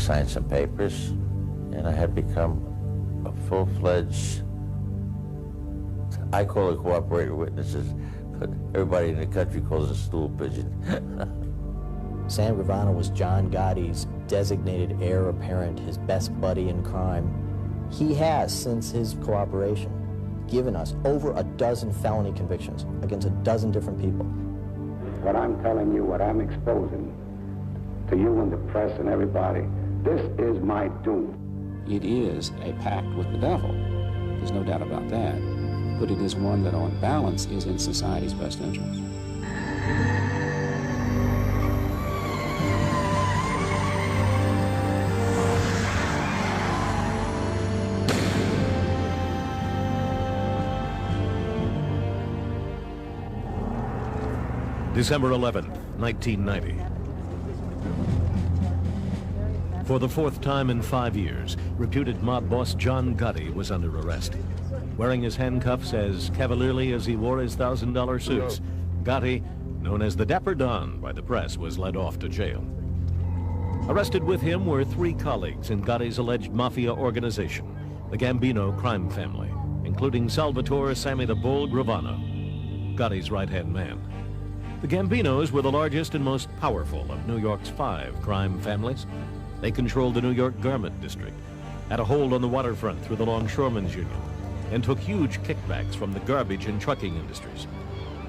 signed some papers, and I had become a full-fledged, I call it cooperator witnesses, but everybody in the country calls it stool pigeon. Sam Gravano was John Gotti's designated heir apparent, his best buddy in crime. He has, since his cooperation, given us over a dozen felony convictions against a dozen different people. What I'm telling you, what I'm exposing to you and the press and everybody, this is my doom. It is a pact with the devil. There's no doubt about that. But it is one that, on balance, is in society's best interest. December 11th, 1990. For the fourth time in 5 years, reputed mob boss John Gotti was under arrest. Wearing his handcuffs as cavalierly as he wore his $1,000 suits, Gotti, known as the Dapper Don by the press, was led off to jail. Arrested with him were 3 colleagues in Gotti's alleged mafia organization, the Gambino crime family, including Salvatore Sammy the Bull Gravano, Gotti's right-hand man. The Gambinos were the largest and most powerful of New York's 5 crime families. They controlled the New York garment district, had a hold on the waterfront through the Longshoremen's Union, and took huge kickbacks from the garbage and trucking industries.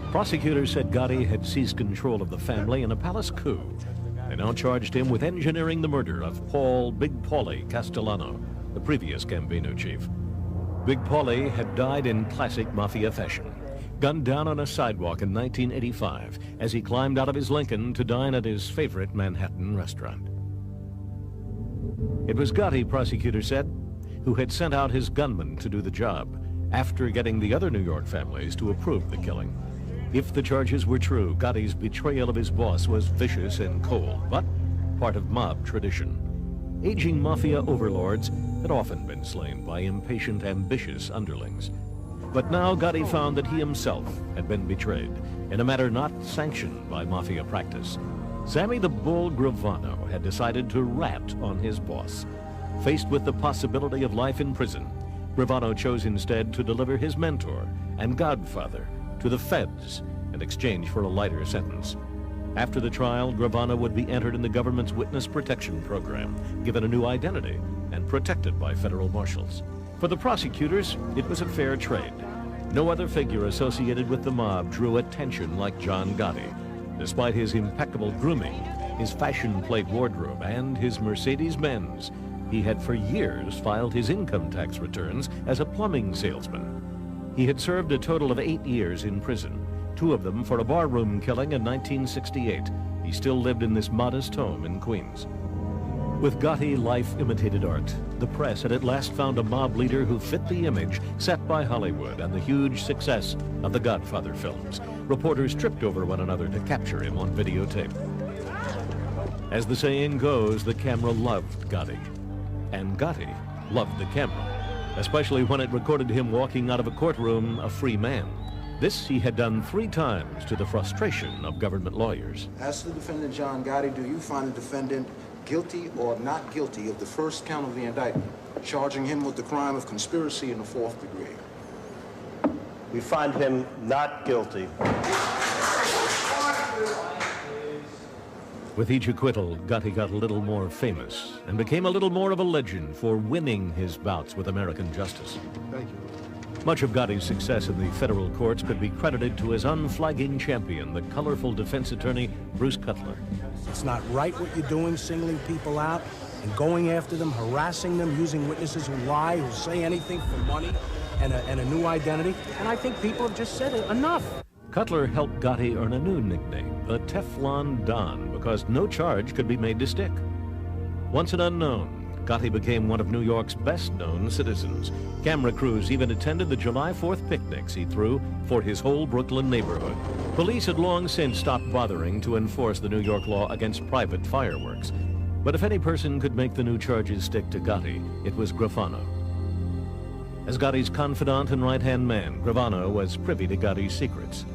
Prosecutors said Gotti had seized control of the family in a palace coup. They now charged him with engineering the murder of Paul Big Paulie Castellano, the previous Gambino chief. Big Paulie had died in classic mafia fashion, gunned down on a sidewalk in 1985 as he climbed out of his Lincoln to dine at his favorite Manhattan restaurant. It was Gotti, prosecutors said, who had sent out his gunman to do the job after getting the other New York families to approve the killing. If the charges were true, Gotti's betrayal of his boss was vicious and cold, but part of mob tradition. Aging mafia overlords had often been slain by impatient, ambitious underlings. But now Gotti found that he himself had been betrayed in a matter not sanctioned by mafia practice. Sammy the Bull Gravano had decided to rat on his boss. Faced with the possibility of life in prison, Gravano chose instead to deliver his mentor and godfather to the feds in exchange for a lighter sentence. After the trial, Gravano would be entered in the government's witness protection program, given a new identity, and protected by federal marshals. For the prosecutors, it was a fair trade. No other figure associated with the mob drew attention like John Gotti. Despite his impeccable grooming, his fashion-plate wardrobe, and his Mercedes-Benz, he had for years filed his income tax returns as a plumbing salesman. He had served a total of 8 years in prison, 2 of them for a barroom killing in 1968. He still lived in this modest home in Queens. With Gotti, life imitated art. The press had at last found a mob leader who fit the image set by Hollywood and the huge success of the Godfather films. Reporters tripped over one another to capture him on videotape. As the saying goes, the camera loved Gotti. And Gotti loved the camera, especially when it recorded him walking out of a courtroom a free man. This he had done 3 times to the frustration of government lawyers. As to the defendant John Gotti, do you find the defendant guilty or not guilty of the first count of the indictment, charging him with the crime of conspiracy in the 4th degree? We find him not guilty. With each acquittal, Gotti got a little more famous and became a little more of a legend for winning his bouts with American justice. Thank you. Much of Gotti's success in the federal courts could be credited to his unflagging champion, the colorful defense attorney, Bruce Cutler. It's not right what you're doing, singling people out and going after them, harassing them, using witnesses who lie, who say anything for money and a new identity. And I think people have just said it, enough. Cutler helped Gotti earn a new nickname, the Teflon Don, because no charge could be made to stick. Once an unknown, Gotti became one of New York's best-known citizens. Camera crews even attended the July 4th picnics he threw for his whole Brooklyn neighborhood. Police had long since stopped bothering to enforce the New York law against private fireworks. But if any person could make the new charges stick to Gotti, it was Gravano. As Gotti's confidant and right-hand man, Gravano was privy to Gotti's secrets.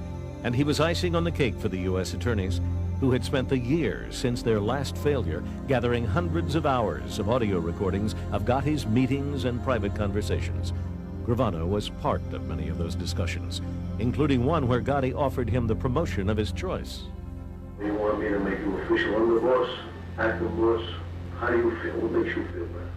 And he was icing on the cake for the U.S. attorneys, who had spent the years since their last failure gathering hundreds of hours of audio recordings of Gotti's meetings and private conversations. Gravano was part of many of those discussions, including one where Gotti offered him the promotion of his choice. You want me to make you official underboss, acting boss? How do you feel? What makes you feel better?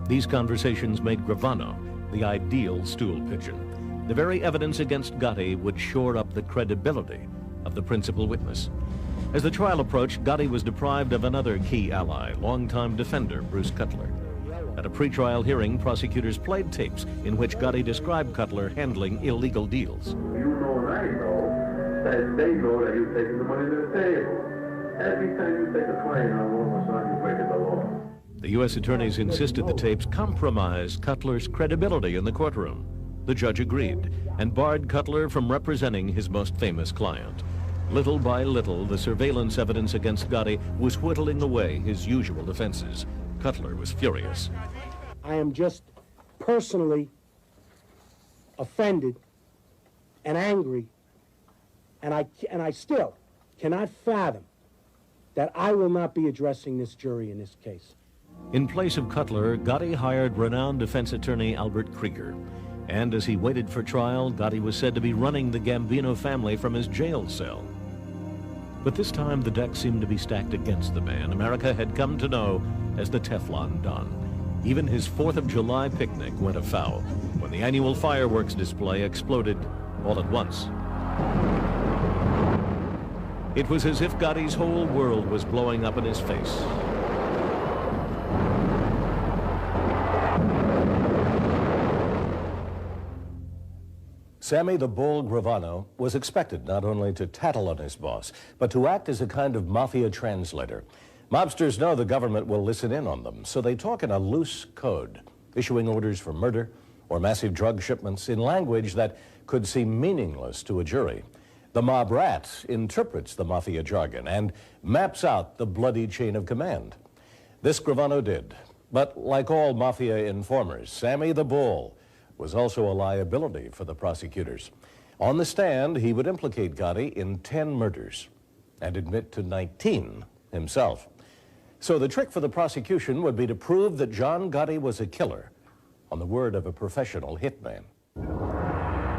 These conversations made Gravano the ideal stool pigeon. The very evidence against Gotti would shore up the credibility of the principal witness. As the trial approached, Gotti was deprived of another key ally, longtime defender Bruce Cutler. At a pretrial hearing, prosecutors played tapes in which Gotti described Cutler handling illegal deals. You know and I know that they know that you're taking the money to the table. Every time you take a client out, all of a sudden you're breaking the law. The U.S. attorneys insisted the tapes compromised Cutler's credibility in the courtroom. The judge agreed and barred Cutler from representing his most famous client. Little by little, the surveillance evidence against Gotti was whittling away his usual defenses. Cutler was furious. I am just personally offended and angry, and I still cannot fathom that I will not be addressing this jury in this case. In place of Cutler, Gotti hired renowned defense attorney Albert Krieger. And as he waited for trial, Gotti was said to be running the Gambino family from his jail cell. But this time, the deck seemed to be stacked against the man America had come to know as the Teflon Don. Even his 4th of July picnic went afoul when the annual fireworks display exploded all at once. It was as if Gotti's whole world was blowing up in his face. Sammy the Bull Gravano was expected not only to tattle on his boss, but to act as a kind of mafia translator. Mobsters know the government will listen in on them, so they talk in a loose code, issuing orders for murder or massive drug shipments in language that could seem meaningless to a jury. The mob rat interprets the mafia jargon and maps out the bloody chain of command. This Gravano did, but like all mafia informers, Sammy the Bull was also a liability for the prosecutors. On the stand, he would implicate Gotti in 10 murders and admit to 19 himself. So the trick for the prosecution would be to prove that John Gotti was a killer, on the word of a professional hitman.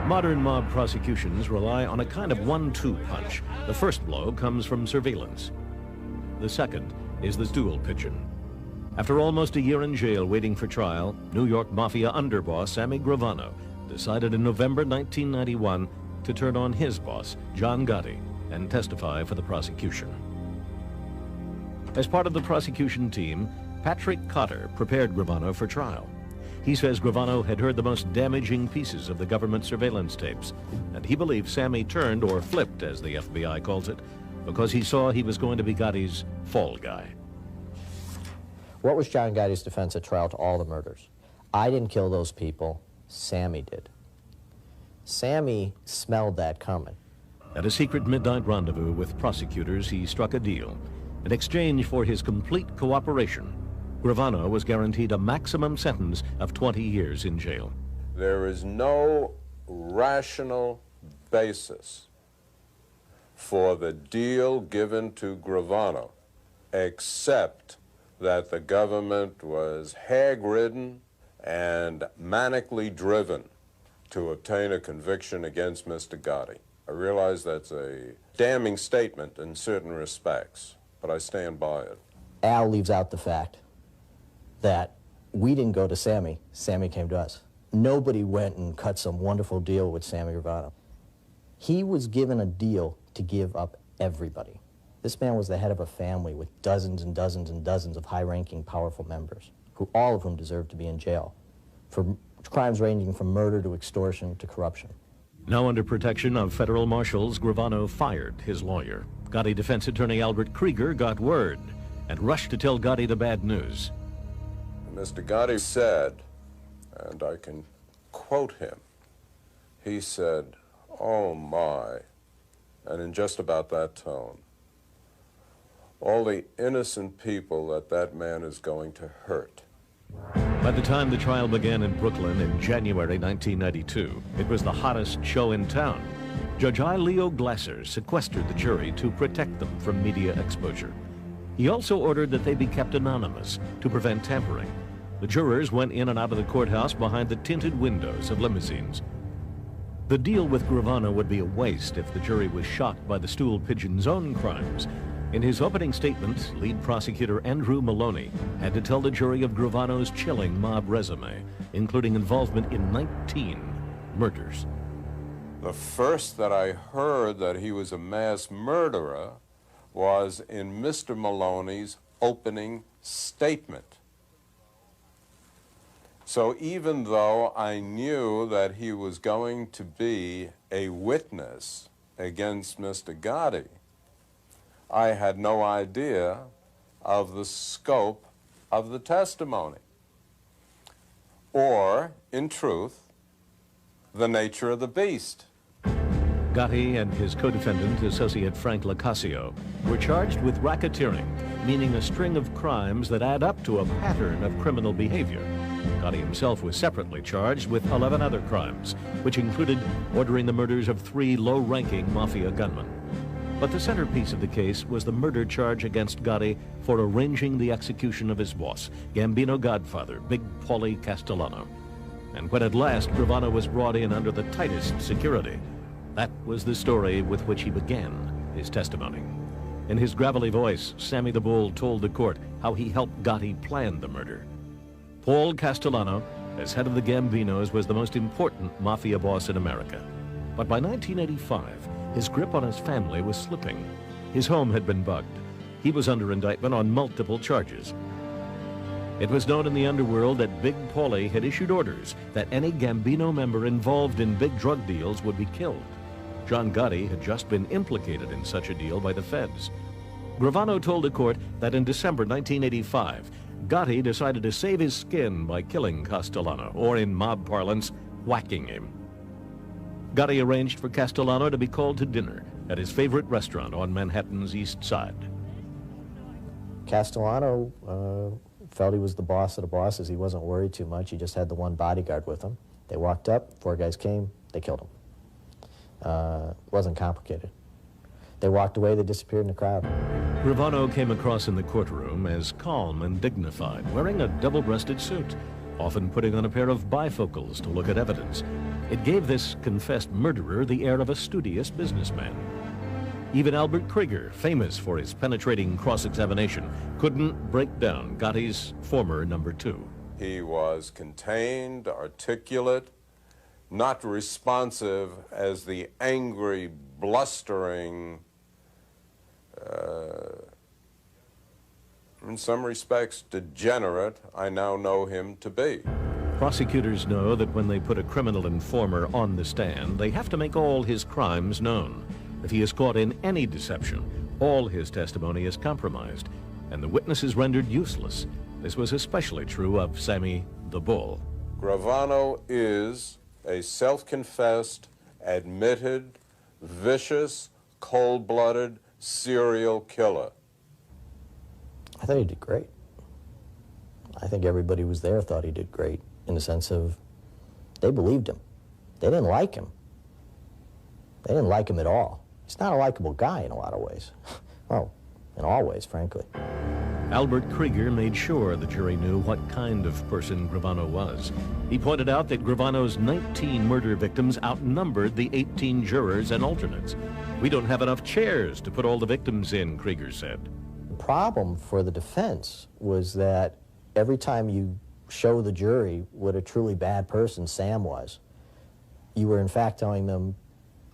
Modern mob prosecutions rely on a kind of 1-2 punch. The first blow comes from surveillance. The second is the stool pigeon. After almost a year in jail waiting for trial, New York Mafia underboss Sammy Gravano decided in November 1991 to turn on his boss, John Gotti, and testify for the prosecution. As part of the prosecution team, Patrick Cotter prepared Gravano for trial. He says Gravano had heard the most damaging pieces of the government surveillance tapes, and he believes Sammy turned, or flipped as the FBI calls it, because he saw he was going to be Gotti's fall guy. What was John Gotti's defense at trial to all the murders? I didn't kill those people, Sammy did. Sammy smelled that coming. At a secret midnight rendezvous with prosecutors, he struck a deal. In exchange for his complete cooperation, Gravano was guaranteed a maximum sentence of 20 years in jail. There is no rational basis for the deal given to Gravano except that the government was hag-ridden and manically driven to obtain a conviction against Mr. Gotti. I realize that's a damning statement in certain respects, but I stand by it. Al leaves out the fact that we didn't go to Sammy, Sammy came to us. Nobody went and cut some wonderful deal with Sammy Gravano. He was given a deal to give up everybody. This man was the head of a family with dozens and dozens and dozens of high-ranking, powerful members, all of whom deserved to be in jail for crimes ranging from murder to extortion to corruption. Now under protection of federal marshals, Gravano fired his lawyer. Gotti defense attorney Albert Krieger got word and rushed to tell Gotti the bad news. Mr. Gotti said, and I can quote him, he said, "Oh my," and in just about that tone, all the innocent people that that man is going to hurt. By the time the trial began in Brooklyn in January 1992, it was the hottest show in town. Judge I. Leo Glasser sequestered the jury to protect them from media exposure. He also ordered that they be kept anonymous to prevent tampering. The jurors went in and out of the courthouse behind the tinted windows of limousines. The deal with Gravano would be a waste if the jury was shocked by the stool pigeon's own crimes. In his opening statement, lead prosecutor Andrew Maloney had to tell the jury of Gravano's chilling mob resume, including involvement in 19 murders. The first that I heard that he was a mass murderer was in Mr. Maloney's opening statement. So even though I knew that he was going to be a witness against Mr. Gotti, I had no idea of the scope of the testimony, or, in truth, the nature of the beast. Gotti and his co-defendant, associate Frank Lacasio, were charged with racketeering, meaning a string of crimes that add up to a pattern of criminal behavior. Gotti himself was separately charged with 11 other crimes, which included ordering the murders of 3 low-ranking mafia gunmen. But the centerpiece of the case was the murder charge against Gotti for arranging the execution of his boss, Gambino godfather, Big Paulie Castellano. And when at last Gravano was brought in under the tightest security, that was the story with which he began his testimony. In his gravelly voice, Sammy the Bull told the court how he helped Gotti plan the murder. Paul Castellano, as head of the Gambinos, was the most important mafia boss in America. But by 1985, his grip on his family was slipping. His home had been bugged. He was under indictment on multiple charges. It was known in the underworld that Big Paulie had issued orders that any Gambino member involved in big drug deals would be killed. John Gotti had just been implicated in such a deal by the feds. Gravano told the court that in December 1985, Gotti decided to save his skin by killing Castellano, or in mob parlance, whacking him. Gotti arranged for Castellano to be called to dinner at his favorite restaurant on Manhattan's East Side. Castellano felt he was the boss of the bosses. He wasn't worried too much. He just had the one bodyguard with him. They walked up, 4 guys came, they killed him. It wasn't complicated. They walked away, they disappeared in the crowd. Gravano came across in the courtroom as calm and dignified, wearing a double-breasted suit, often putting on a pair of bifocals to look at evidence. It gave this confessed murderer the air of a studious businessman. Even Albert Krieger, famous for his penetrating cross-examination, couldn't break down Gotti's former number 2. He was contained, articulate, not responsive as the angry, blustering, in some respects degenerate, I now know him to be. Prosecutors know that when they put a criminal informer on the stand, they have to make all his crimes known. If he is caught in any deception, all his testimony is compromised, and the witness is rendered useless. This was especially true of Sammy the Bull. Gravano is a self-confessed, admitted, vicious, cold-blooded serial killer. I thought he did great. I think everybody who was there thought he did great, in the sense of they believed him. They didn't like him. They didn't like him at all. He's not a likable guy in a lot of ways. Well, in all ways, frankly. Albert Krieger made sure the jury knew what kind of person Gravano was. He pointed out that Gravano's 19 murder victims outnumbered the 18 jurors and alternates. We don't have enough chairs to put all the victims in, Krieger said. The problem for the defense was that every time you show the jury what a truly bad person Sam was, you were in fact telling them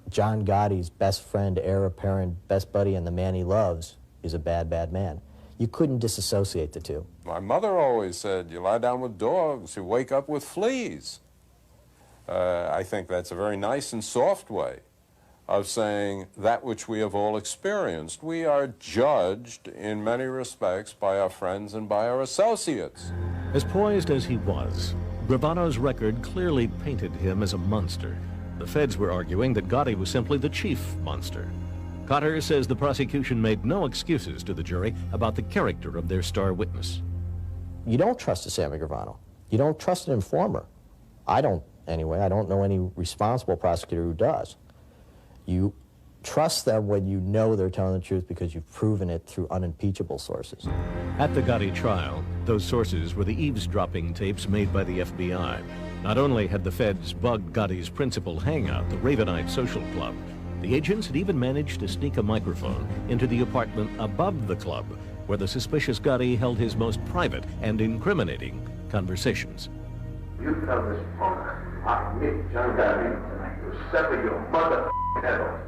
John Gotti's best friend, heir apparent, best buddy, and the man he loves is a bad, bad man. You couldn't disassociate the two. My mother always said, you lie down with dogs, you wake up with fleas. I think that's a very nice and soft way of saying that which we have all experienced. We are judged in many respects by our friends and by our associates. As poised as he was, Gravano's record clearly painted him as a monster. The feds were arguing that Gotti was simply the chief monster. Cotter says the prosecution made no excuses to the jury about the character of their star witness. You don't trust a Sammy Gravano. You don't trust an informer. I don't, anyway. I don't know any responsible prosecutor who does. You trust them when you know they're telling the truth because you've proven it through unimpeachable sources. At the Gotti trial, those sources were the eavesdropping tapes made by the FBI. Not only had the feds bugged Gotti's principal hangout, the Ravenite Social Club, the agents had even managed to sneak a microphone into the apartment above the club, where the suspicious Gotti held his most private and incriminating conversations. You tell this punk, me, John Gotti, to sever your mother head off.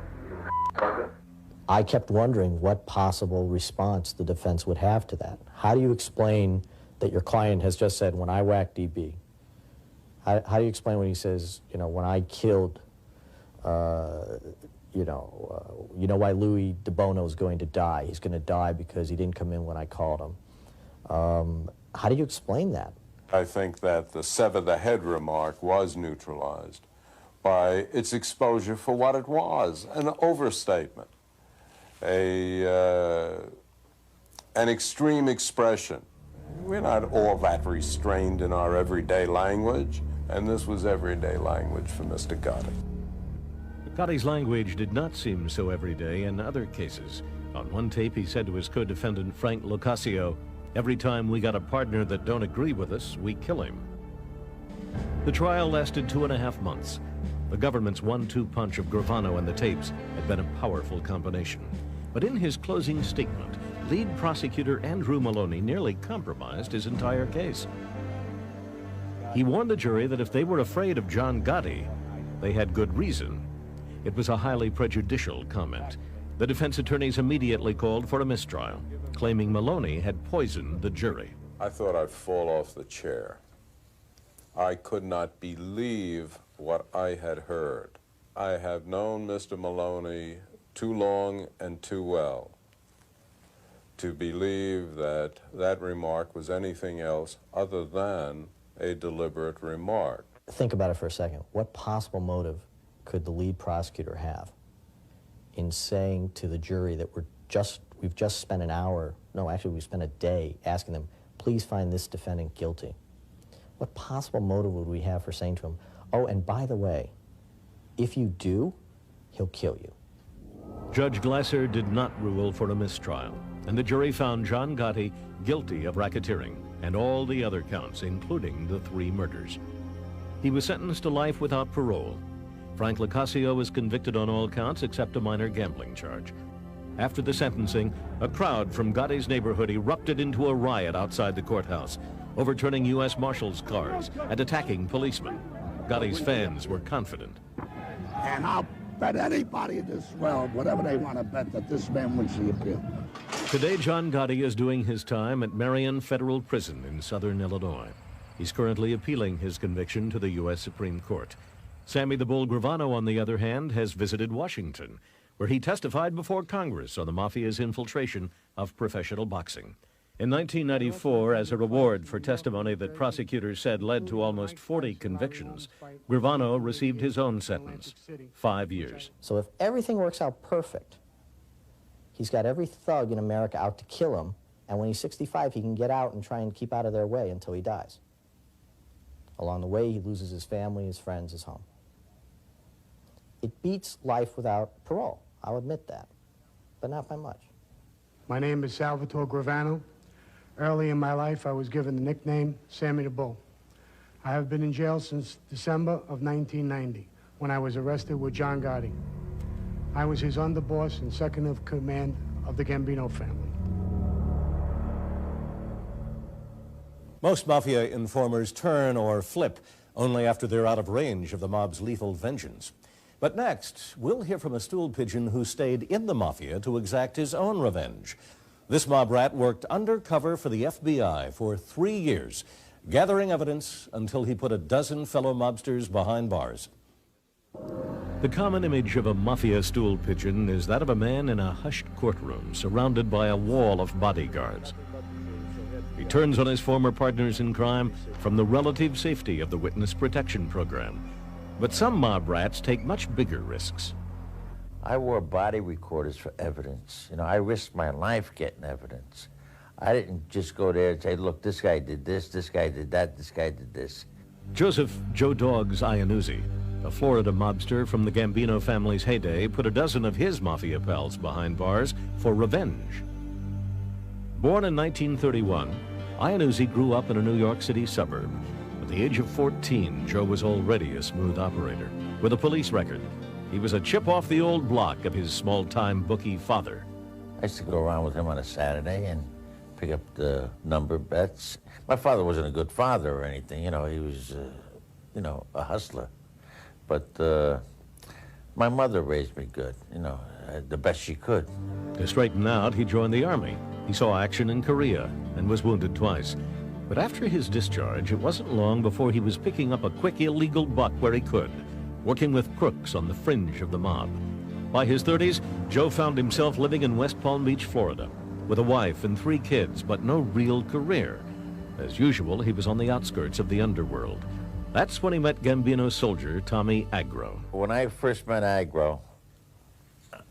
I kept wondering what possible response the defense would have to that. How do you explain that your client has just said, when I whacked DB? How do you explain when he says, you know, when I killed, you know why Louis DeBono is going to die? He's going to die because he didn't come in when I called him. How do you explain that? I think that the sever the head remark was neutralized by its exposure for what it was, an overstatement, an extreme expression. We're not all that restrained in our everyday language, and this was everyday language for Mr. Gotti. Gotti's language did not seem so everyday in other cases. On one tape, he said to his co-defendant, Frank Locascio, "Every time we got a partner that don't agree with us, we kill him." The trial lasted 2.5 months. The government's 1-2 punch of Gravano and the tapes had been a powerful combination. But in his closing statement, lead prosecutor Andrew Maloney nearly compromised his entire case. He warned the jury that if they were afraid of John Gotti, they had good reason. It was a highly prejudicial comment. The defense attorneys immediately called for a mistrial, claiming Maloney had poisoned the jury. I thought I'd fall off the chair. I could not believe what I had heard. I have known Mr. Maloney too long and too well to believe that that remark was anything else other than a deliberate remark. Think about it for a second. What possible motive could the lead prosecutor have in saying to the jury that we've just spent an hour, no, actually we spent a day asking them, please find this defendant guilty? What possible motive would we have for saying to him, oh, and by the way, if you do, he'll kill you? Judge Glasser did not rule for a mistrial, and the jury found John Gotti guilty of racketeering and all the other counts, including the 3 murders. He was sentenced to life without parole. Frank Locascio was convicted on all counts except a minor gambling charge. After the sentencing, a crowd from Gotti's neighborhood erupted into a riot outside the courthouse, overturning U.S. Marshals' cars and attacking policemen. Gotti's fans were confident. And I'll bet anybody in this world, whatever they want to bet, that this man wins the appeal. Today, John Gotti is doing his time at Marion Federal Prison in southern Illinois. He's currently appealing his conviction to the U.S. Supreme Court. Sammy the Bull Gravano, on the other hand, has visited Washington, where he testified before Congress on the Mafia's infiltration of professional boxing. In 1994, as a reward for testimony that prosecutors said led to almost 40 convictions, Gravano received his own sentence, 5 years. So if everything works out perfect, he's got every thug in America out to kill him, and when he's 65, he can get out and try and keep out of their way until he dies. Along the way, he loses his family, his friends, his home. It beats life without parole, I'll admit that, but not by much. My name is Salvatore Gravano. Early in my life, I was given the nickname Sammy the Bull. I have been in jail since December of 1990, when I was arrested with John Gotti. I was his underboss and second of command of the Gambino family. Most mafia informers turn or flip only after they're out of range of the mob's lethal vengeance. But next, we'll hear from a stool pigeon who stayed in the mafia to exact his own revenge. This mob rat worked undercover for the FBI for 3 years, gathering evidence until he put a dozen fellow mobsters behind bars. The common image of a mafia stool pigeon is that of a man in a hushed courtroom surrounded by a wall of bodyguards. He turns on his former partners in crime from the relative safety of the witness protection program. But some mob rats take much bigger risks. I wore body recorders for evidence. You know, I risked my life getting evidence. I didn't just go there and say, look, this guy did this guy did that, this guy did this. Joseph Joe Dogs Iannuzzi a Florida mobster from the Gambino family's heyday, put a dozen of his mafia pals behind bars for revenge. Born in 1931, Iannuzzi grew up in a New York City suburb. At the age of 14, Joe was already a smooth operator with a police record. He was a chip off the old block of his small-time bookie father. I used to go around with him on a Saturday and pick up the number bets. My father wasn't a good father or anything, you know, he was, you know, a hustler. But my mother raised me good, you know, the best she could. To straighten out, he joined the Army. He saw action in Korea and was wounded twice. But after his discharge, it wasn't long before he was picking up a quick illegal buck where he could, working with crooks on the fringe of the mob. By his 30s, Joe found himself living in West Palm Beach, Florida, with a wife and 3 kids, but no real career. As usual, he was on the outskirts of the underworld. That's when he met Gambino soldier Tommy Agro. When I first met Agro,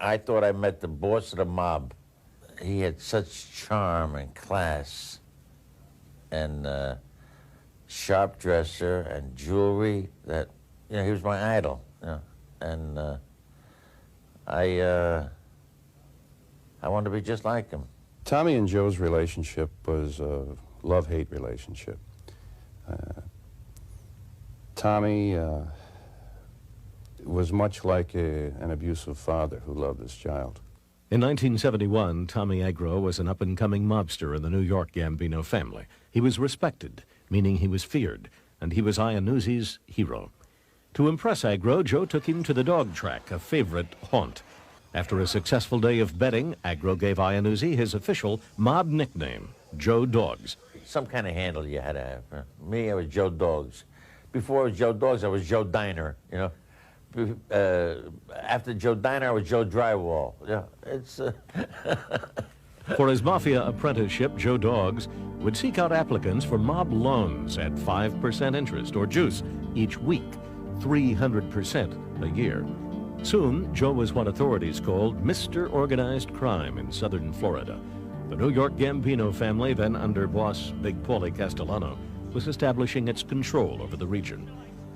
I thought I met the boss of the mob. He had such charm and class and sharp dresser and jewelry that, you know, he was my idol, you know, and I wanted to be just like him. Tommy and Joe's relationship was a love-hate relationship. Tommy was much like an abusive father who loved his child. In 1971, Tommy Agro was an up-and-coming mobster in the New York Gambino family. He was respected, meaning he was feared, and he was Iannuzzi's hero. To impress Agro, Joe took him to the dog track, a favorite haunt. After a successful day of betting, Agro gave Iannuzzi his official mob nickname, Joe Dogs. Some kind of handle you had to have. Huh? Me, I was Joe Dogs. Before I was Joe Dogs, I was Joe Diner, you know. After Joe Diner, I was Joe Drywall. Yeah, it's... For his mafia apprenticeship, Joe Dogs would seek out applicants for mob loans at 5% interest or juice each week, 300% a year. Soon, Joe was what authorities called Mr. Organized Crime in southern Florida. The New York Gambino family, then under boss Big Paulie Castellano, was establishing its control over the region.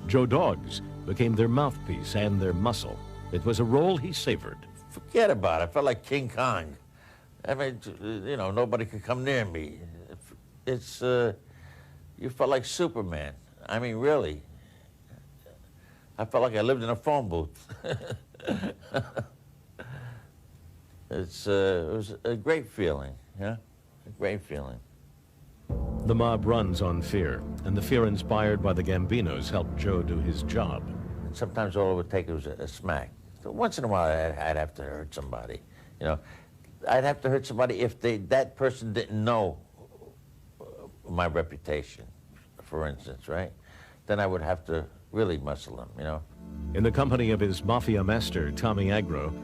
Joe Dogs became their mouthpiece and their muscle. It was a role he savored. Forget about it. I felt like King Kong. I mean, you know, nobody could come near me. It's, you felt like Superman. I mean, really. I felt like I lived in a phone booth. It was a great feeling, yeah? A great feeling. The mob runs on fear, and the fear inspired by the Gambinos helped Joe do his job. Sometimes all it would take was a smack. So once in a while, I'd have to hurt somebody, you know. I'd have to hurt somebody if that person didn't know my reputation, for instance, right? Then I would have to really muscle them, you know. In the company of his mafia master, Tommy Agro,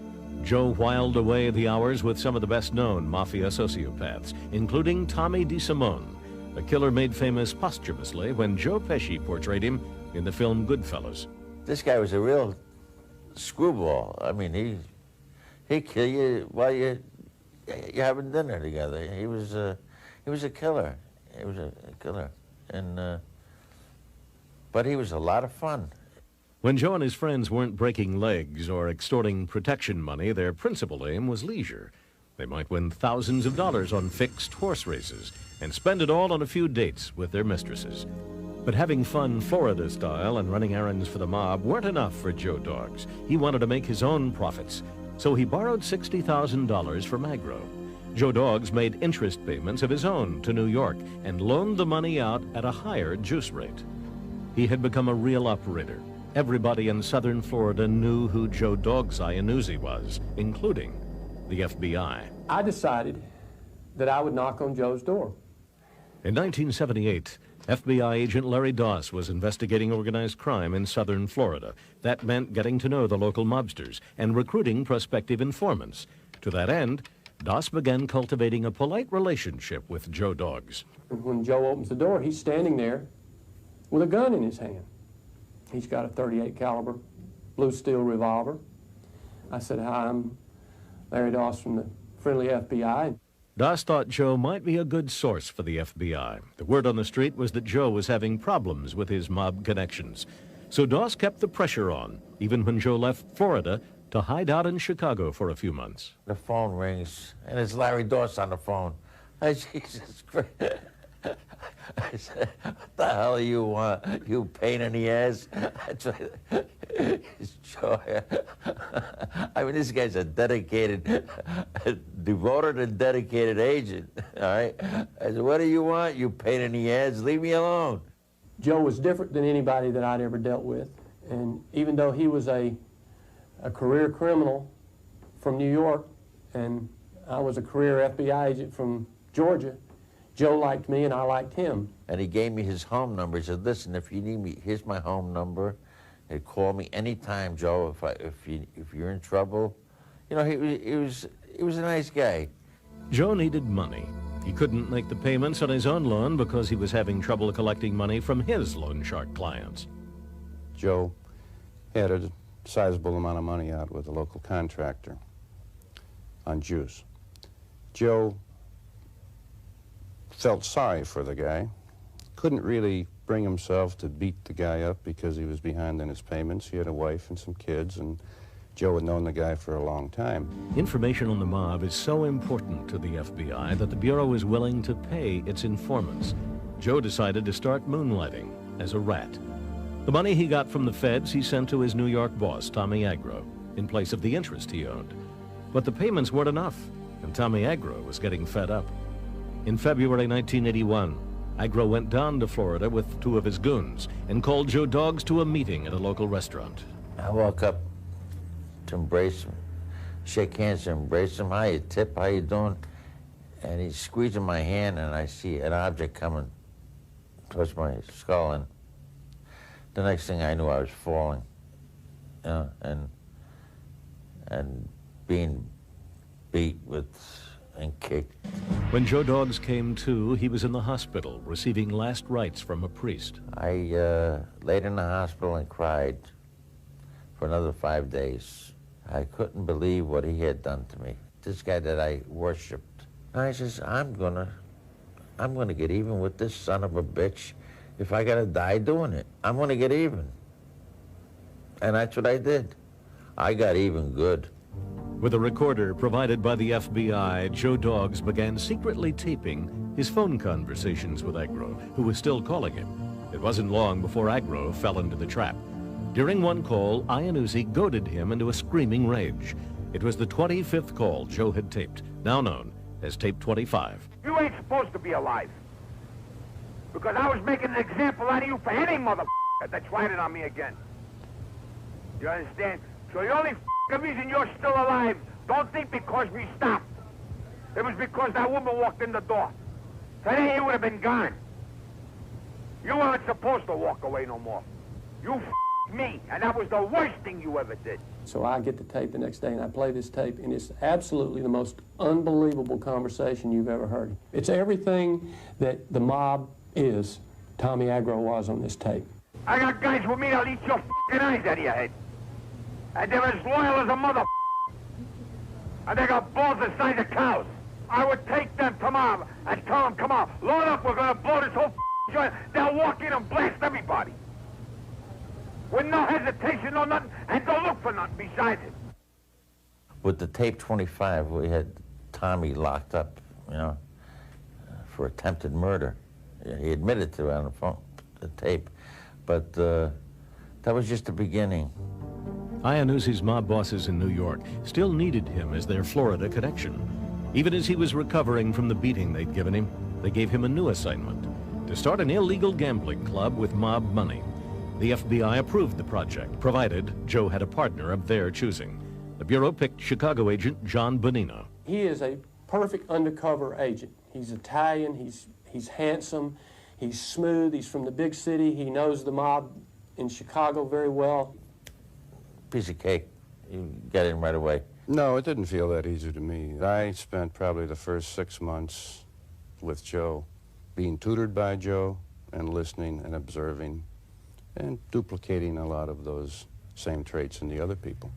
Joe whiled away the hours with some of the best-known mafia sociopaths, including Tommy DeSimone, a killer made famous posthumously when Joe Pesci portrayed him in the film Goodfellas. This guy was a real screwball. I mean, he'd kill you while you're having dinner together. He was a killer. He was a killer, and but he was a lot of fun. When Joe and his friends weren't breaking legs or extorting protection money, their principal aim was leisure. They might win thousands of dollars on fixed horse races and spend it all on a few dates with their mistresses. But having fun Florida style and running errands for the mob weren't enough for Joe Dogs. He wanted to make his own profits, so he borrowed $60,000 from Agro. Joe Dogs made interest payments of his own to New York and loaned the money out at a higher juice rate. He had become a real operator. Everybody in southern Florida knew who Joe Dogs Iannuzzi was, including the FBI. I decided that I would knock on Joe's door. In 1978, FBI agent Larry Doss was investigating organized crime in southern Florida. That meant getting to know the local mobsters and recruiting prospective informants. To that end, Doss began cultivating a polite relationship with Joe Dogs. When Joe opens the door, he's standing there with a gun in his hand. He's got a .38 caliber blue steel revolver. I said, "Hi, I'm Larry Doss from the friendly FBI." Doss thought Joe might be a good source for the FBI. The word on the street was that Joe was having problems with his mob connections. So Doss kept the pressure on, even when Joe left Florida to hide out in Chicago for a few months. The phone rings, and it's Larry Doss on the phone. Jesus Christ. I said, what the hell do you want, you pain in the ass? I mean, this guy's a dedicated, devoted and dedicated agent, all right? I said, what do you want, you pain in the ass? Leave me alone. Joe was different than anybody that I'd ever dealt with. And even though he was a career criminal from New York, and I was a career FBI agent from Georgia, Joe liked me and I liked him. And he gave me his home number. He said, listen, if you need me, here's my home number. He'd call me anytime, Joe, if you're in trouble. You know, he was a nice guy. Joe needed money. He couldn't make the payments on his own loan because he was having trouble collecting money from his loan shark clients. Joe had a sizable amount of money out with a local contractor on juice. Joe felt sorry for the guy, couldn't really bring himself to beat the guy up because he was behind in his payments. He had a wife and some kids, and Joe had known the guy for a long time. Information on the mob is so important to the FBI that the Bureau is willing to pay its informants. Joe decided to start moonlighting as a rat. The money he got from the feds he sent to his New York boss, Tommy Agro, in place of the interest he owned. But the payments weren't enough, and Tommy Agro was getting fed up. In February 1981, Agro went down to Florida with 2 of his goons and called Joe Dogs to a meeting at a local restaurant. I walk up to embrace him, shake hands and embrace him. How you tip, how you doing? And he's squeezing my hand, and I see an object coming towards my skull, and the next thing I knew, I was falling, you know, and being beat with and kicked. When Joe Dogs came to, he was in the hospital, receiving last rites from a priest. I laid in the hospital and cried for another 5 days. I couldn't believe what he had done to me. This guy that I worshipped. And I says, I'm gonna get even with this son of a bitch. If I gotta die doing it, I'm gonna get even. And that's what I did. I got even good. With a recorder provided by the FBI, Joe Dogs began secretly taping his phone conversations with Agro, who was still calling him. It wasn't long before Agro fell into the trap. During one call, Iannuzzi goaded him into a screaming rage. It was the 25th call Joe had taped, now known as tape 25. You ain't supposed to be alive. Because I was making an example out of you for any motherfucker that tried it on me again. You understand? So the only reason you're still alive, don't think because we stopped. It was because that woman walked in the door. Today you would have been gone. You weren't supposed to walk away no more. You me, and that was the worst thing you ever did. So I get the tape the next day, and I play this tape, and it's absolutely the most unbelievable conversation you've ever heard. It's everything that the mob is, Tommy Agro was on this tape. I got guys with me that'll eat your eyes out of your head. And they're as loyal as a mother. And they got balls the size of cows. I would take them tomorrow and tell them, come on, load up, we're gonna blow this whole joint. They'll walk in and blast everybody. With no hesitation, no nothing, and don't look for nothing besides it. With the tape 25, we had Tommy locked up, you know, for attempted murder. He admitted to it on the phone, the tape. But that was just the beginning. Iannuzzi's mob bosses in New York still needed him as their Florida connection. Even as he was recovering from the beating they'd given him, they gave him a new assignment, to start an illegal gambling club with mob money. The FBI approved the project, provided Joe had a partner of their choosing. The Bureau picked Chicago agent John Bonino. He is a perfect undercover agent. He's Italian, he's handsome, he's smooth, he's from the big city, he knows the mob in Chicago very well. Piece of cake. You got in right away. No, it didn't feel that easy to me. I spent probably the first 6 months with Joe, being tutored by Joe and listening and observing and duplicating a lot of those same traits in the other people.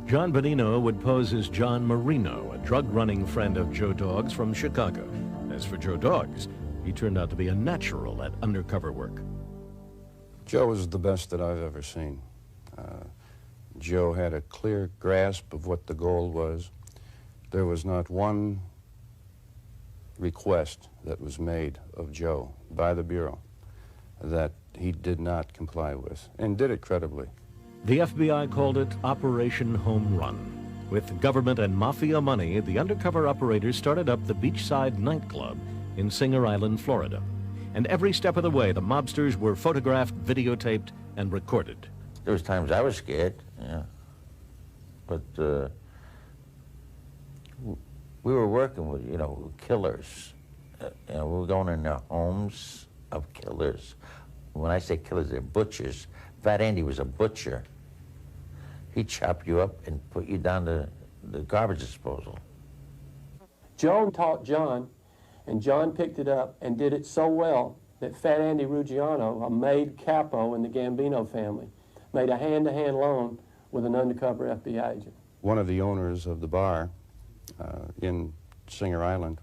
John Bonino would pose as John Marino, a drug-running friend of Joe Dogs from Chicago. As for Joe Dogs, he turned out to be a natural at undercover work. Joe was the best that I've ever seen. Joe had a clear grasp of what the goal was. There was not one request that was made of Joe by the Bureau that he did not comply with, and did it credibly. The FBI called it Operation Home Run. With government and mafia money, the undercover operators started up the Beachside nightclub in Singer Island, Florida. And every step of the way, the mobsters were photographed, videotaped, and recorded. There was times I was scared, yeah. But we were working with, you know, killers. You know, we were going in their homes of killers. When I say killers, they're butchers. Fat Andy was a butcher. He'd chop you up and put you down to the garbage disposal. Joan taught John, and John picked it up and did it so well that Fat Andy Ruggiano, a made capo in the Gambino family, made a hand-to-hand loan with an undercover FBI agent. One of the owners of the bar in Singer Island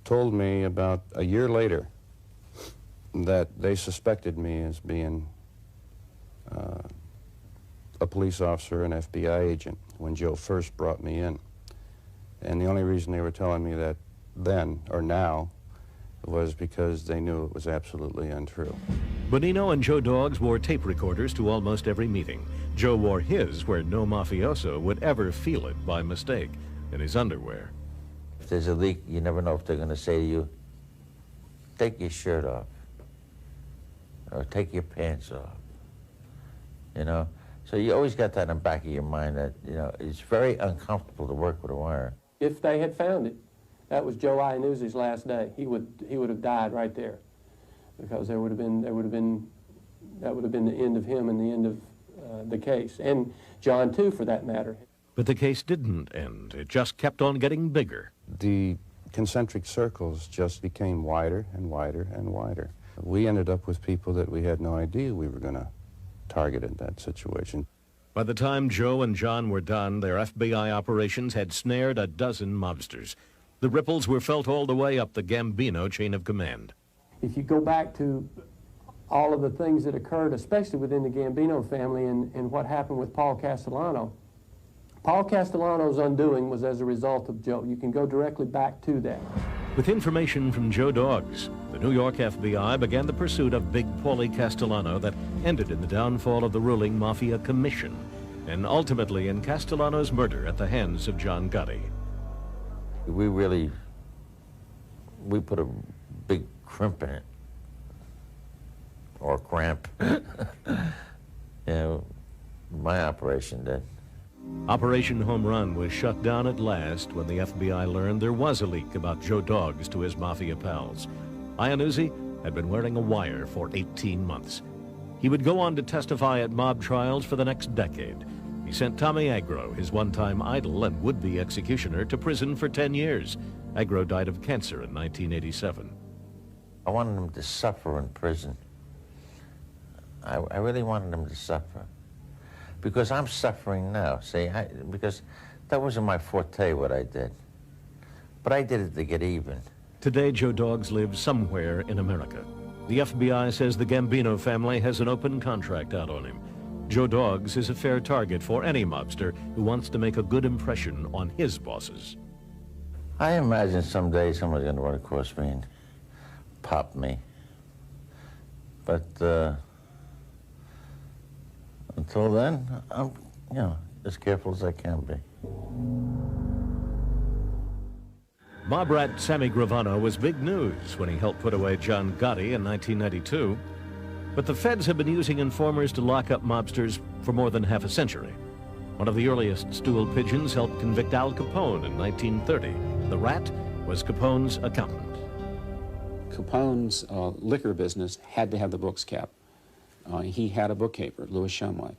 told me about a year later that they suspected me as being a police officer, an FBI agent, when Joe first brought me in. And the only reason they were telling me that then, or now, was because they knew it was absolutely untrue. Bonino and Joe Dogs wore tape recorders to almost every meeting. Joe wore his where no mafioso would ever feel it by mistake, in his underwear. If there's a leak, you never know if they're going to say to you, take your shirt off, or take your pants off, you know? So you always got that in the back of your mind that, you know, it's very uncomfortable to work with a wire. If they had found it, that was Joe Iannuzzi's last day. He would have died right there, because that would have been the end of him and the end of the case, and John too, for that matter. But the case didn't end. It just kept on getting bigger. The concentric circles just became wider and wider and wider. We ended up with people that we had no idea we were going to target in that situation. By the time Joe and John were done, their FBI operations had snared a dozen mobsters. The ripples were felt all the way up the Gambino chain of command. If you go back to all of the things that occurred, especially within the Gambino family and what happened with Paul Castellano, Paul Castellano's undoing was as a result of Joe. You can go directly back to that. With information from Joe Dogs, the New York FBI began the pursuit of Big Paulie Castellano that ended in the downfall of the ruling Mafia Commission, and ultimately in Castellano's murder at the hands of John Gotti. We put a big crimp in it, or cramp. You know, my operation did. Operation Home Run was shut down at last when the FBI learned there was a leak about Joe Dogs to his mafia pals. Iannuzzi had been wearing a wire for 18 months. He would go on to testify at mob trials for the next decade. He sent Tommy Agro, his one-time idol and would-be executioner, to prison for 10 years. Agro died of cancer in 1987. I wanted him to suffer in prison. I really wanted him to suffer. Because I'm suffering now, see, because that wasn't my forte, what I did. But I did it to get even. Today, Joe Dogs lives somewhere in America. The FBI says the Gambino family has an open contract out on him. Joe Dogs is a fair target for any mobster who wants to make a good impression on his bosses. I imagine someday someone's going to run across me and pop me. But until then, I'm, you know, as careful as I can be. Mob rat Sammy Gravano was big news when he helped put away John Gotti in 1992. But the feds have been using informers to lock up mobsters for more than half a century. One of the earliest stool pigeons helped convict Al Capone in 1930. The rat was Capone's accountant. Capone's liquor business had to have the books kept. He had a bookkeeper, Louis Shumway.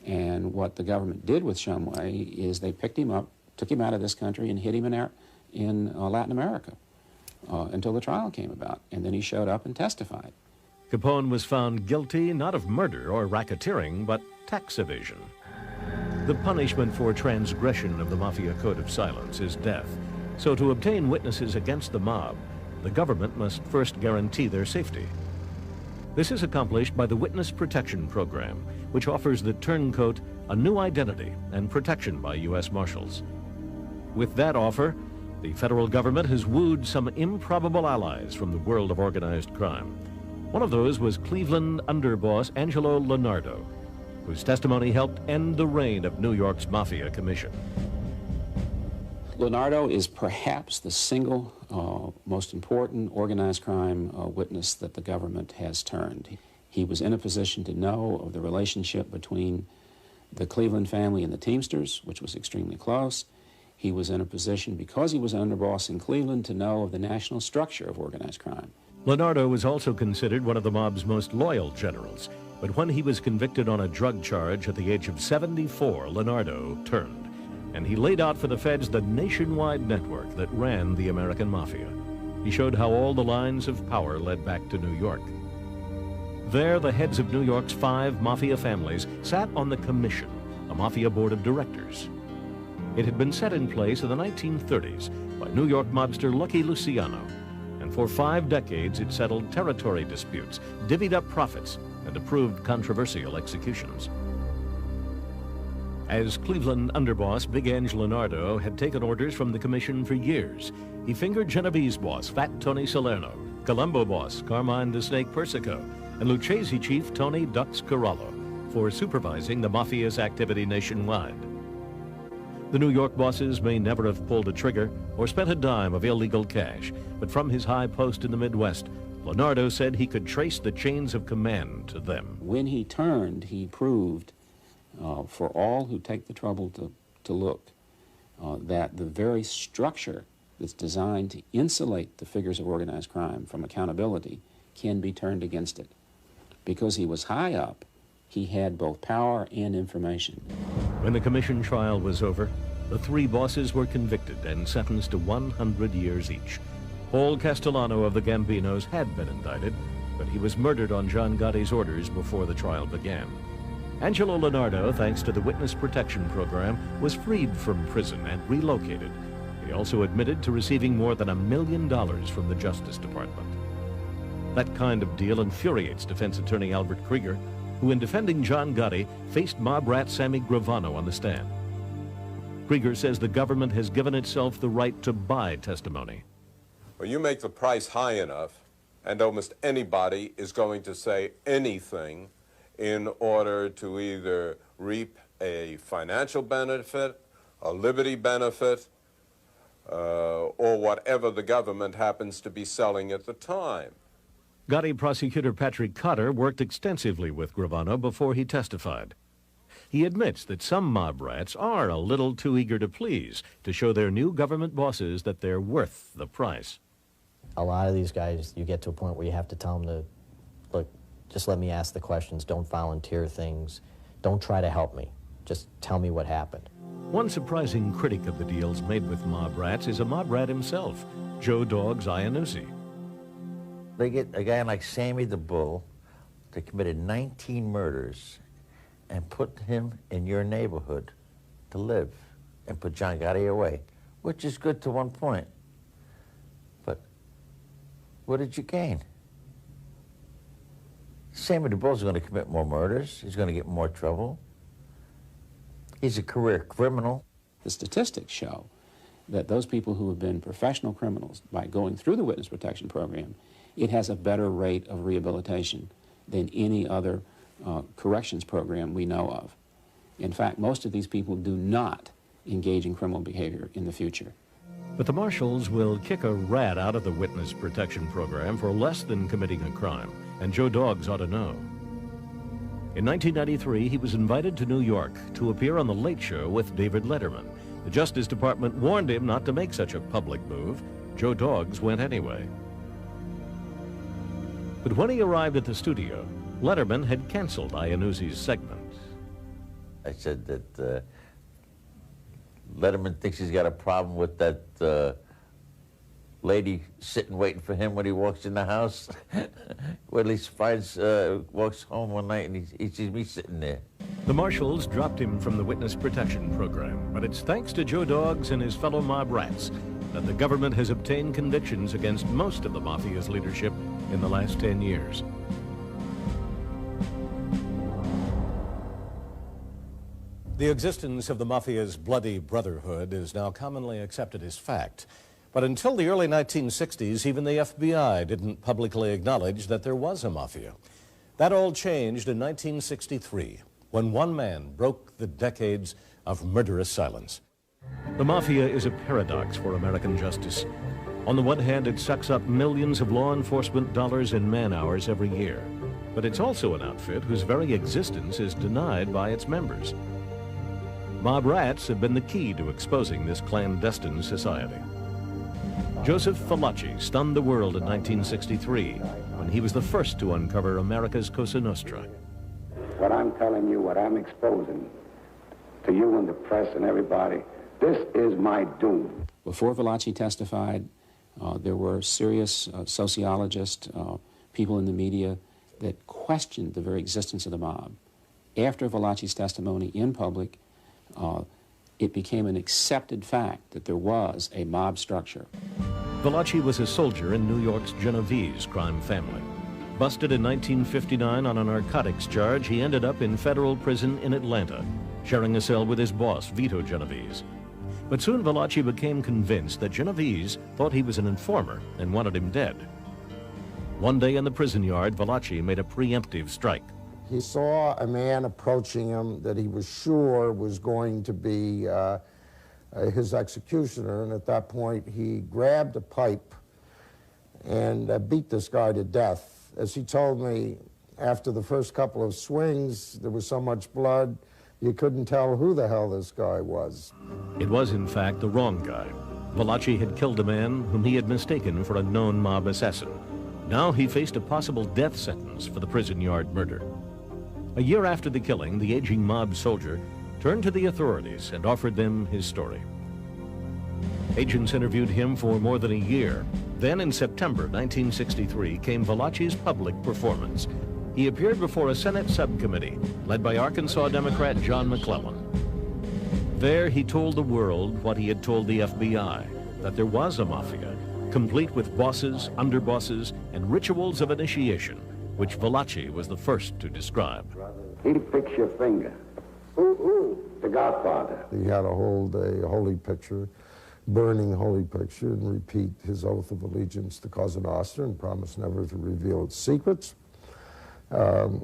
And what the government did with Shumway is they picked him up, took him out of this country, and hid him in Latin America until the trial came about. And then he showed up and testified. Capone was found guilty not of murder or racketeering, but tax evasion. The punishment for transgression of the Mafia Code of Silence is death. So to obtain witnesses against the mob, the government must first guarantee their safety. This is accomplished by the Witness Protection Program, which offers the turncoat a new identity and protection by U.S. Marshals. With that offer, the federal government has wooed some improbable allies from the world of organized crime. One of those was Cleveland underboss Angelo Leonardo, whose testimony helped end the reign of New York's Mafia Commission. Leonardo is perhaps the single most important organized crime witness that the government has turned. He was in a position to know of the relationship between the Cleveland family and the Teamsters, which was extremely close. He was in a position, because he was an underboss in Cleveland, to know of the national structure of organized crime. Leonardo was also considered one of the mob's most loyal generals, but when he was convicted on a drug charge at the age of 74, Leonardo turned, and he laid out for the feds the nationwide network that ran the American Mafia. He showed how all the lines of power led back to New York. There, the heads of New York's 5 Mafia families sat on the Commission, a Mafia board of directors. It had been set in place in the 1930s by New York mobster Lucky Luciano, and for 5 decades it settled territory disputes, divvied up profits, and approved controversial executions. As Cleveland underboss, Big Ange Leonardo had taken orders from the Commission for years. He fingered Genovese boss Fat Tony Salerno, Colombo boss Carmine the Snake Persico, and Lucchese chief Tony Dux Corallo for supervising the Mafia's activity nationwide. The New York bosses may never have pulled a trigger or spent a dime of illegal cash, but from his high post in the Midwest, Leonardo said he could trace the chains of command to them. When he turned, he proved, for all who take the trouble to look, that the very structure that's designed to insulate the figures of organized crime from accountability can be turned against it. Because he was high up, he had both power and information. When the Commission trial was over, the 3 bosses were convicted and sentenced to 100 years each. Paul Castellano of the Gambinos had been indicted, but he was murdered on John Gotti's orders before the trial began. Angelo Leonardo, thanks to the Witness Protection Program, was freed from prison and relocated. He also admitted to receiving more than $1 million from the Justice Department. That kind of deal infuriates defense attorney Albert Krieger, who in defending John Gotti faced mob rat Sammy Gravano on the stand. Krieger says the government has given itself the right to buy testimony. Well, you make the price high enough, and almost anybody is going to say anything in order to either reap a financial benefit, a liberty benefit, or whatever the government happens to be selling at the time. Gotti prosecutor Patrick Cotter worked extensively with Gravano before he testified. He admits that some mob rats are a little too eager to please to show their new government bosses that they're worth the price. A lot of these guys, you get to a point where you have to tell them to, look, just let me ask the questions, don't volunteer things, don't try to help me, just tell me what happened. One surprising critic of the deals made with mob rats is a mob rat himself, Joe Dogs Iannuzzi. They get a guy like Sammy the Bull that committed 19 murders and put him in your neighborhood to live and put John Gotti away, which is good to one point. But what did you gain? Sammy the Bull's going to commit more murders. He's going to get more trouble. He's a career criminal. The statistics show that those people who have been professional criminals, by going through the Witness Protection Program, it has a better rate of rehabilitation than any other corrections program we know of. In fact, most of these people do not engage in criminal behavior in the future. But the marshals will kick a rat out of the Witness Protection Program for less than committing a crime, and Joe Dogs ought to know. In 1993, he was invited to New York to appear on The Late Show with David Letterman. The Justice Department warned him not to make such a public move. Joe Dogs went anyway. But when he arrived at the studio, Letterman had canceled Iannuzzi's segment. I said that Letterman thinks he's got a problem with that lady sitting waiting for him when he walks in the house. Well, at least finds, walks home one night and he sees me sitting there. The marshals dropped him from the Witness Protection Program, but it's thanks to Joe Dogs and his fellow mob rats that the government has obtained convictions against most of the Mafia's leadership in the last 10 years. The existence of the Mafia's bloody brotherhood is now commonly accepted as fact. But until the early 1960s, even the FBI didn't publicly acknowledge that there was a Mafia. That all changed in 1963, when one man broke the decades of murderous silence. The Mafia is a paradox for American justice. On the one hand, it sucks up millions of law enforcement dollars and man-hours every year. But it's also an outfit whose very existence is denied by its members. Mob rats have been the key to exposing this clandestine society. Joseph Valachi stunned the world in 1963 when he was the first to uncover America's Cosa Nostra. What I'm telling you, what I'm exposing to you and the press and everybody, this is my doom. Before Valachi testified, there were serious sociologists, people in the media that questioned the very existence of the mob. After Valachi's testimony in public, it became an accepted fact that there was a mob structure. Valachi was a soldier in New York's Genovese crime family. Busted in 1959 on a narcotics charge, he ended up in federal prison in Atlanta, sharing a cell with his boss, Vito Genovese. But soon Valachi became convinced that Genovese thought he was an informer and wanted him dead. One day in the prison yard, Valachi made a preemptive strike. He saw a man approaching him that he was sure was going to be his executioner, and at that point he grabbed a pipe and beat this guy to death. As he told me, after the first couple of swings, there was so much blood, you couldn't tell who the hell this guy was. It was, in fact, the wrong guy. Valachi had killed a man whom he had mistaken for a known mob assassin. Now he faced a possible death sentence for the prison yard murder. A year after the killing, the aging mob soldier turned to the authorities and offered them his story. Agents interviewed him for more than a year. Then in September 1963 came Valachi's public performance. He appeared before a Senate subcommittee led by Arkansas Democrat John McClellan. There he told the world what he had told the FBI, that there was a mafia, complete with bosses, underbosses, and rituals of initiation, which Valachi was the first to describe. He'll fix your finger. The Godfather. He had to hold a holy picture, burning holy picture, and repeat his oath of allegiance to Cosa Nostra and promise never to reveal its secrets, even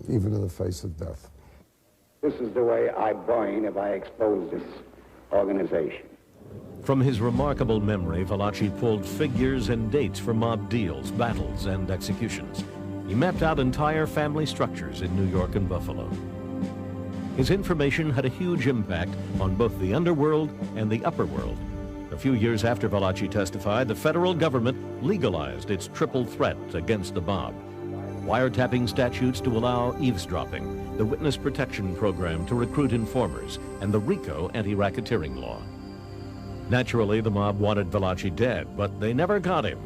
in the face of death. This is the way I burn if I expose this organization. From his remarkable memory, Valachi pulled figures and dates for mob deals, battles, and executions. He mapped out entire family structures in New York and Buffalo. His information had a huge impact on both the underworld and the upper world. A few years after Valachi testified, the federal government legalized its triple threat against the mob. Wiretapping statutes to allow eavesdropping, the witness protection program to recruit informers, and the RICO anti-racketeering law. Naturally, the mob wanted Valachi dead, but they never got him.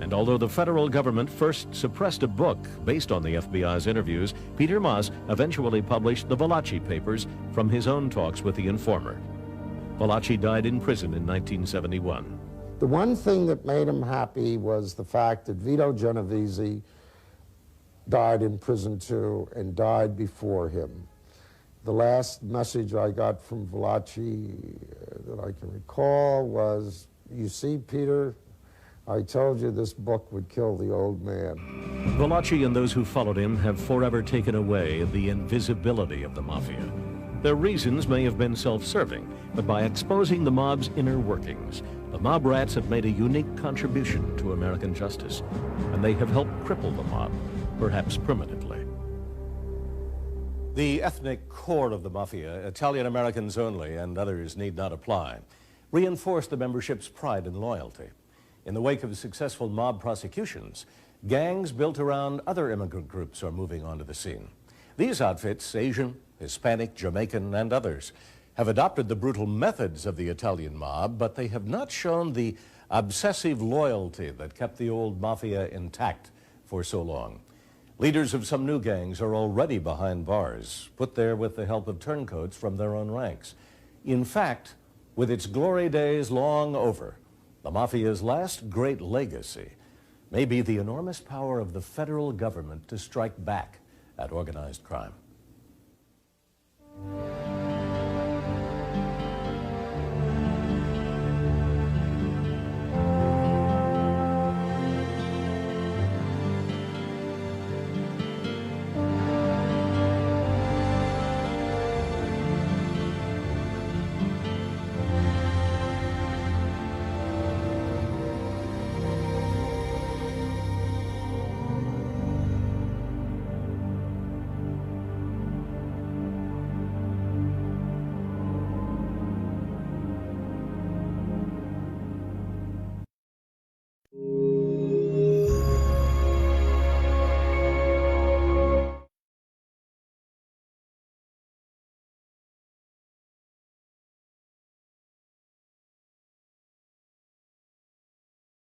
And although the federal government first suppressed a book based on the FBI's interviews, Peter Maas eventually published the Valachi papers from his own talks with the informer. Valachi died in prison in 1971. The one thing that made him happy was the fact that Vito Genovese died in prison too, and died before him. The last message I got from Valachi that I can recall was, "You see, Peter, I told you this book would kill the old man." Valachi and those who followed him have forever taken away the invisibility of the mafia. Their reasons may have been self-serving, but by exposing the mob's inner workings, the mob rats have made a unique contribution to American justice, and they have helped cripple the mob, perhaps permanently. The ethnic core of the Mafia, Italian-Americans only and others need not apply, reinforce the membership's pride and loyalty. In the wake of successful mob prosecutions, gangs built around other immigrant groups are moving onto the scene. These outfits, Asian, Hispanic, Jamaican, and others, have adopted the brutal methods of the Italian mob, but they have not shown the obsessive loyalty that kept the old Mafia intact for so long. Leaders of some new gangs are already behind bars, put there with the help of turncoats from their own ranks. In fact, with its glory days long over, the Mafia's last great legacy may be the enormous power of the federal government to strike back at organized crime.